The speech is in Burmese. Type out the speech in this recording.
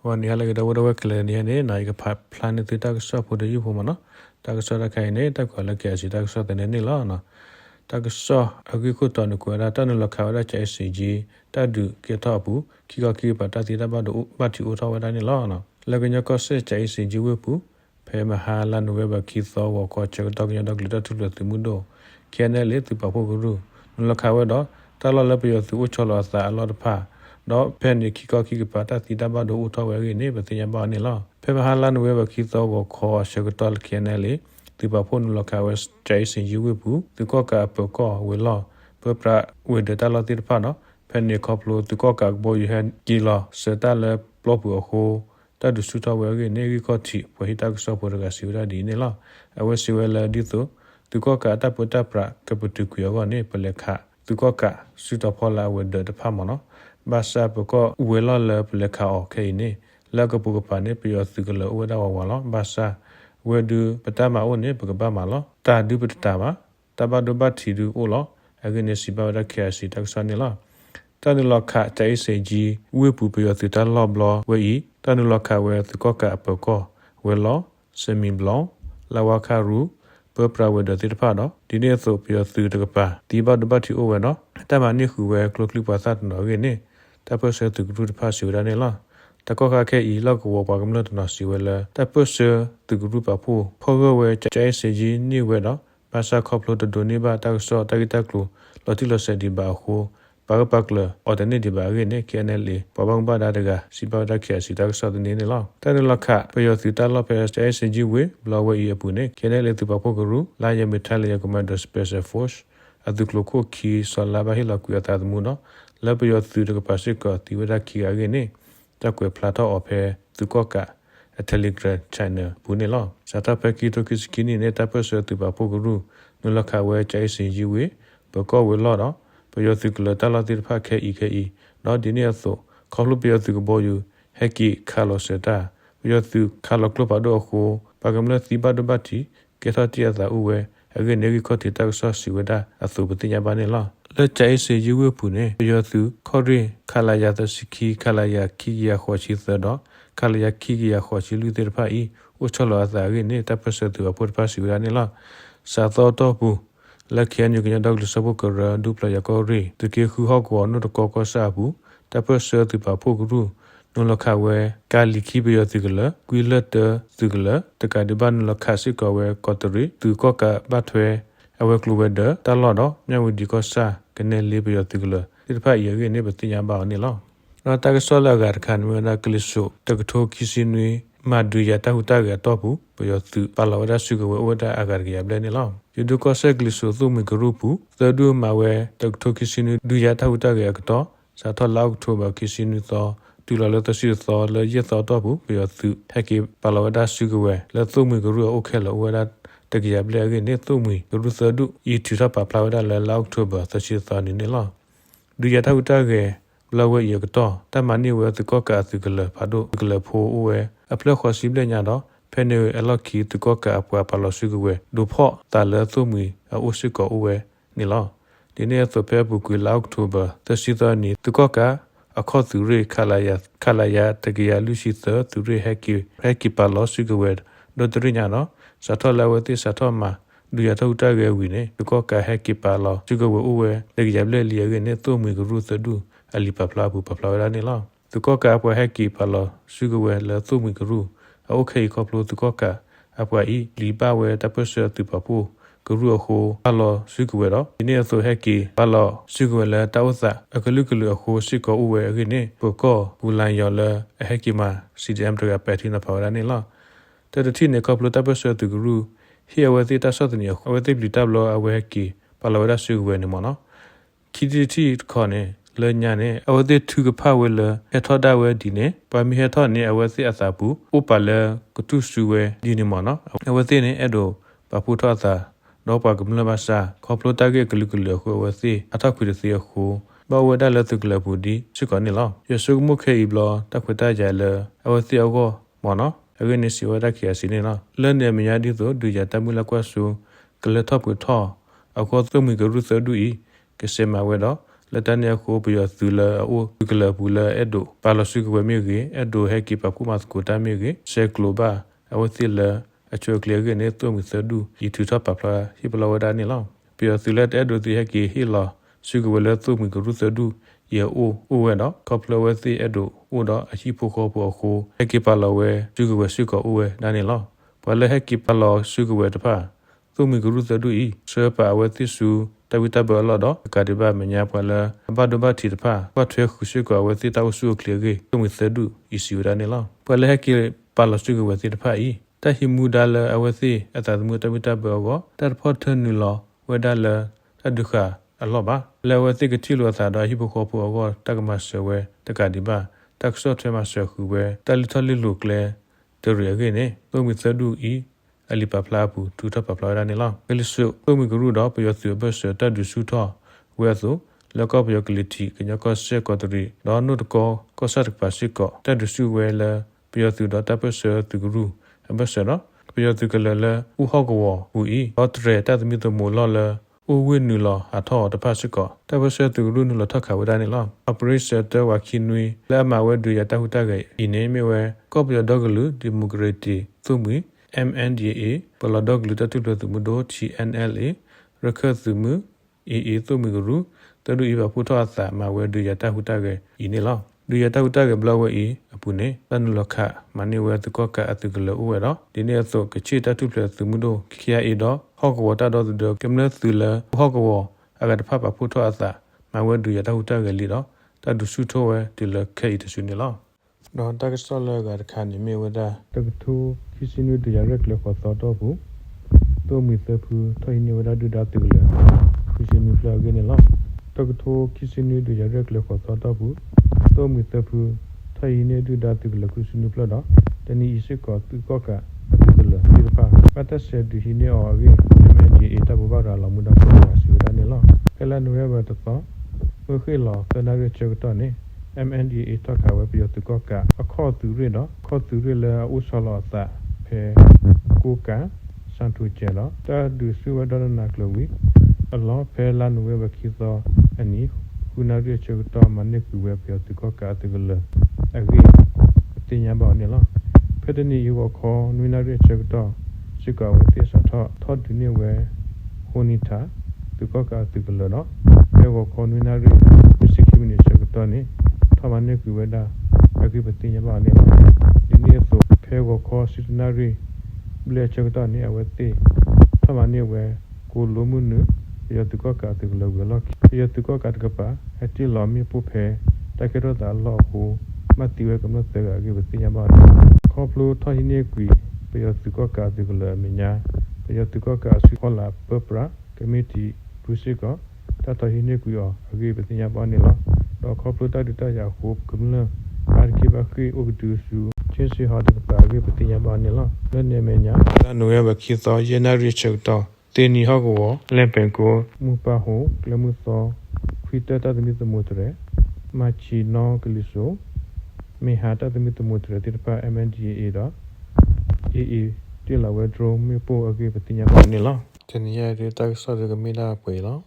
วันนี้อะไรก็ได้ว่าเคลียร์เนี่ยนายก็พลานติดตากสอบพูดอยู่พอมันเนาะตากสอบใครเนี่ยตากก็ละแกสิตากสอบแต่เนี่ยละเนาะตากสอบอากิคุตอนกูเราตอนเราข่าวได้ใจสิจีตาดูเกี่ยวกับผู้คิดปัตตาติดบ้าดูบัตรอุทาวได้เนี่ยละเนาะแล้วก็ยังก็เสียใจสิจีเว็บผู้เพมหาลันเว็บคิดต่อว่าก็จะต้องยังต้องเลือดทุเรศมุนโดแค่นั้นเลยที่ป้าพูดรู้เราข่าวได้ตลอดเลยไปอยู่ที่อุชลอาสาลอดผ้าđó pen như khi có khi cái bát thì đã bắt đầu thao về này bây giờ bao nhiêu lo pen mà lan về và khi tao vào kho sẽ có tao kia này lấy từ bảo phun lo cả về trái sinh yêu về bu từ có cả bờ có về lo bờ pra về để ta lo tiền phá nó pen như khop lo từ có cả bồi hen kỳ lo sẽ ta là lo bờ khô ta được suy thao về này cái có chỉ và hiện ta có sao bờ cái siêu ra đi này lo ở về siêu là đi từ có cả ta bờ ta pra cái bờ từ kia vào này bờ lệ khá từ có cả suy thao phá là về để phá mà nóบาสาปก็เวลาเลิบเลขาออกแค่นี้แล้วก็ปกปันเนี่ยไปยอดสึกเลยเวลาว่าล้อบาสาเวดูปตามาโอเนี่ยปกบ้ามาล้อตาดูปตามาตาบาดูบัดทีดูโอล้อไอ้เงี้ยสิบารักแค่สิตักษานี่ล้อตาดูล้อขาใจเสียจีเวปูไปยอดสึกตาล้อบล้อเวอีตาดูล้อขาเวสึกก็กะปก็เวล้อเซมิบล้อลาวาคารูเปิดปราเวดติดผ้าเนาะทีนี้สุไปยอดสึกตะกปาตีบาดูบัดทีโอเวเนาะแต่มานี่คือเวกลุกลิปาสัตเนาะเงี้ยนี่แต่เพื่อเสือตึกรูดผ้าสิวได้เนี่ยล่ะแต่ก็แค่อีเล่าก็ว่าปากกำลังตัวสิวเลยแต่เพื่อเสือตึกรูดผ้าผู้พอก็เวใจเสียจีนี่เวเนาะภาษาครอบครัวตัวดูนี่บ้าตากสอตากิตากลูเราที่เราเสดีบ้าคู่ปากปักเลยอดแต่เนี่ยดีบ้าเงี้ยเนี่ยแค่นั้นเลยปะบังบ้าได้เด็กสิบ้าได้แค่สิตากสอตัวนี้เนี่ยล่ะแต่เนี่ยล่ะค่ะประโยชน์ที่ตาเราไปใจเสียจีเวบลาเวอีปุ่นเนี่ยแค่นั้นเลยตัวป้าผู้ก็รู้ลายยังไม่ทันเลยยังคอมมานโดสเปเชียลโฟร์สอะตุกโลโคคีสอนลาบาฮิลาคุยตาดมูเนาะแล้วไปยอดสื่อกับภาษาก็ที่เวลาขี้อะไรนี่จะเกิดพลาดออกไปตุกกะเทเลกราฟชแนลปุ่นนี่ล่ะสถาปนิกตัวคิดสกินนี่เนี่ยแต่เพื่อเสริมตัวพวกรู้นั่นละค่ะว่าใจสิ่งที่เวปก็เวลาเนาะไปยอดสื่อก็เลยตลอดที่ภาคแค่อีเนาะดีเนี่ยสุเขาลุไปยอดสื่อก็บอกอยู่ให้กี่คาร์ลเซต้าไปยอดสื่อคาร์ลกลุ่มปัดโอโคปากกำลังสีบาดบัตทีเกิดที่อาซาอุเวเรื่องนี้ก็ที่ตั้งสอสิวดาอสุปฏิญญาบานิล่ะแล้วใจเสียยูปุ่นเนี่ยยอดสุขอรีคาลายาตสิกีคาลายาคีกิยาขวชิสดอคาลายาคีกิยาขวชิลุเดรพาอีอุชลอาซาเรื่องนี้แต่ประเสริฐตัวพุทธภาษิวดานี่ล่ะสาธอตบุและเขียนอยู่กันดอกลิสบุกระดูปลายากอรีตะเกียคือฮอกวอนุตกอกซาบุแต่ประเสริฐตัวพวกรู้นนละข่าวเวกาลิคีไปยอดสิกละกุยเลตสิกละตะการดิบันนละข่าสิกเวกอตรีตุก็กะบัดเวเอาเวกลูเวเดตลอดเนาะยังวิดีก็ซากันเนลีไปยอดสิกละที่พายอย่างนี้ปฏิญญาบ่าวนี่ล่ะเราตากสอลากาคันเวนาคลิสุตะกโทคิสินุยมาดูยาตาหุตากะตอบุไปยอดสิปาลาวดาสิกเวอวดาอากาศกะยาเบลนี่ล่ะยูดูก็เซกลิสุตุมิกรูปุตะดูมาเวตะกโทคิสินุดูยาตาหุตากะกะตอสาทอลาวโทบะคิสินุตอတူလာလတရှိသောလေရသောတော့ဘူးပြီးတော့သူဟက်ကေပါလဝဒရှိကဝဲလက်သုံးမီကရအိုခဲလဝဒတကရပလေကနေသုံးမီကရသဒုဤထူတာပါပလဝဒလလောက်ထဘသရှိသောနေနေလားဒူရထဝတကေလဝဲရကတော့တမနိဝဲသကောကာသကလဖာဒုကလဖိုးဝဲအပလခေါ်စီပလညာတော့ဖဲနေအလောက်ခီသကောကာပွားပါလရှိကဝဲဒုဖော့တာလသုံးမီအိုရှိကောဝဲနေလားဒီနေ့သပဲဘူးကလောက်ထဘသရှိသောနေသကောကာအခုသူရေခလာယာတကယ်လူရှိသသူရေဟက်ကီပါလောရှိကဝဲဒိုတရညာနော်စatoလာဝတိစatoမှာလူရထုတ်တကယ်ဝီနေဒီကောကဟက်ကီပါလောရှိကဝဲဥဝဲတကယ်လက်လျက်နေသုံးမီကရုသဒုအလီပပလာဘူးပပလာရနေလားဒီကောကအပွားဟက်ကီပါလောရှိကဝဲလက်သုံးမီကရုโอเคကောပလိုဒီကောကအပွားဤလီပါဝဲတပစတူပပူကရူအခုပါလောရှိကဝဲတော့ဒီနေ့ဆိုဟက်ကီပါလောရှိကဝဲလဲတောက်စာအခလုကလူအခုရှိကောဥဝဲအခင်းနေပကောဘူလန်ယောလဲဟက်ကီမှာ CDM တကပက်ထင်းနဖော်ရနေလားတတတိနေကောပလိုတပစတူကရူဟီဝဲတိတဆော့တနီအဝဲတိပလီတဘလောအဝဲဟက်ကီပါလောရရှိကဝဲနေမနော်ခီတီခေါ်နေလေညာနေအဝဲတိသူကဖဝဲလဲဟထောဒဝဲဒီနေပါမီဟထောနေအဝဲစီအစာဘူးဥပလဲကတုစုဝဲဒီနေမနော်အဝဲတိနေအဲ့တော့ပပူထောသာတော့ပါကမလဘာစာခေါပလိုတာကေကလူကလူခုဝစီအထခွေစီခုဘဝဒလတုကလပူဒီစကနေလောယဆုမှုခေဘလတခွတာကြလအဝစီအကောမောနော်အခုနေစီဝဒခိယစီနေနော်လဲနေမယာဒီဆိုဒူရတမှုလကွဆူကလထပ်ပူထောအကောသမီကရုသဒူဤကစေမဝဲတော့ လက်တန်းရကိုပြသူလာအိုကလပူလာအဒိုပါလစုကဝမေကြီးအဒိုဟက်ကီပကူမတ်ကိုတာမေကြီးရှက်ကလိုဘာအဝသိလာအချွေကလေးကနေတုံမစဒူဤထူထပ်ပပလာဟိပလာဝဒနီလောပြသူလက်အဒိုတီဟက်ကီဟီလာစုကဝလက်တုံမကရုစဒူယေအိုအိုဝဲတော့ကပလဝသိအဒိုအိုတော့အရှိဖို့ခေါ်ဖို့ခိုဟက်ကီပါလာဝဲစုကဝစုကအိုဝဲနာနီလောဘလဟက်ကီပါလာစုကဝဲတဖာသုမီကရုစဒူဤဆေပါဝသိစုတဝိတဘလတော့ကာဒီဘာမညာပလာဘဒဘတီတဖာဘထွေခုရှိကဝသိတောက်စုကလေကြီးသုမီစဒူဤစီရနီလောဘလဟက်ကီပါလာစုကဝသိတဖာဤတဟိမူဒါလအဝသိအတသမုတဝိတဘောကတဖောထနူလောဝဒါလတဒုခအလောပါလေဝသိကတိလောသာဒဟိဘခောပူအောတကမဆွေတကဒီဘာတက်ဆော့ထွေမဆွေခုဝဲတလီထလီလုကလေတရရဂေနေသုမီစဒူဤအလီပပလာဘူးတူထပပလာရနေလားဘယ်လိုဆိုပုံမီကရူတော့ပျော်စီဘတ်စတဒူစုထောဝဲဆိုလောကပျော်ကလီတီကညကဆက်ကတရီတော့နုတကောဆတ်ပါစီကတဒူစုဝဲလာပျော်စီတော့တပစတူကရူဘတ်စတော့ပျော်စီကလလဥဟောကဝဟူဤဟောတရတသမီတမိုလောလာဥဝင်းနူလာအထောတပစီကတပစတူကရူနူလာထခဝဒနေလား operation တဝခိနွေလာမဝဲဒူရတဟုတကေဤနေမြဝဲကောပျော်ဒေါကလူဒီမိုကရေတီသုမီMNDA ပလဒဂလူတတုလသူမဒို TNLA ရခသုမ AA သုမဂရုတဒူဤဘဖုထောအသမဝဲဒူယတဟုတကေဤနေလောဒူယတဟုတကေဘလဝဲဤအပုနေတနလခမနေဝဲတကောကအတုကလဥဝဲတော့ဒီနေသောကချီတတုလသူမဒိုခိယာဤတော့ဟောကဝတတော်သူကမနသုလဟောကဝအကတဖပဖုထောအသမဝဲဒူယတဟုတကေလီတော့တဒူစုထောဝဲဒီလခဲဤတဆုနေလောတော့တက္ကစလကခါနေမြဝဒတကထူခီစင်းဒူရရက်လခေါ်တော့ဘူးတိုမီသဖူထိုင်နေဝဒဒူဒါတူလခီစင်းဖလာဂနေလားတကထူခီစင်းဒူရရက်လခေါ်တော့ဘူးတိုမီသဖူထိုင်နေဒူဒါတူလခီစင်းဖလာတော့တနီအစ်ကောတူကောကအတူလဒီပါပတ်သက်ဆက်ဒူဟိနေအော်ဝေမန်ဒီအတဘူဘာရာလမူဒါပေါ်လာစီဝဒနေလားကလနဝဲဘတ်တော့ဝခေလာတနာရချက်တော့နေ MNDA တခါဝဲပြတူကောကအခေါ်သူရတော့ခေါ်သူရလဲဥဆလာသဖဲကိုကစန်တူကျဲတော့တာဒူစုဝဒရနာကလဝီအလောဖဲလာနဝဲဘခိသောအနီခုနာရချေတော့မနိကူဝဲပြတူကောကတူကလအဂိတင်ညာဘောနေလားဖဲတနီယောခေါ်နွေနာရချေတော့စကဝတိစထောဒူနေဝဲဟိုနီတာတူကောကတူကလနော်ယောခေါ်နွေနာရပစ္စခိမနေချေတော့နေထမနိကူဝဲတာအဂိပတင်ညာဘောနေဒီနေ့ဆိုဖဲကိုခေါ်စစ်နာရီဘလက်ချက်တော့နေအဝတိထမနေဝဲကိုလိုမှုနရတကောကတကလောကလောရတကောကတကပါအတိလောမီပုဖဲတကရတာလောဟုမတိဝဲကမတ်တကအဂိပတင်ညာဘောခေါပလိုထဟိနေကွီပယတကောကတကလမညာပယတကောကဆီခေါလာပပရာကမတီပုစီကတတဟိနေကွီအဂိပတင်ညာဘောနေလောတော့ခေါပလိုတတရဟုကမလအာကိဘခိဥဂဒုစုချင်းစီဟာတကပါကိပတိယဘာနေလားလက်နေမညာတနွေဘခိသောယေနာရိချက်တော့တေနီဟောကောလက်ပင်ကိုမူပါဟုကလမှုသောခွိတတသမီသမုတရမချီနောကလိဆိုမေဟာတသမီသမုတရတိပ MNDA တော့အေတီလာဝဲဒရုံမေပိုအကိပတိယဘာနေလားတနီရတဲ့တက်ဆော့ကမီလာပွေလား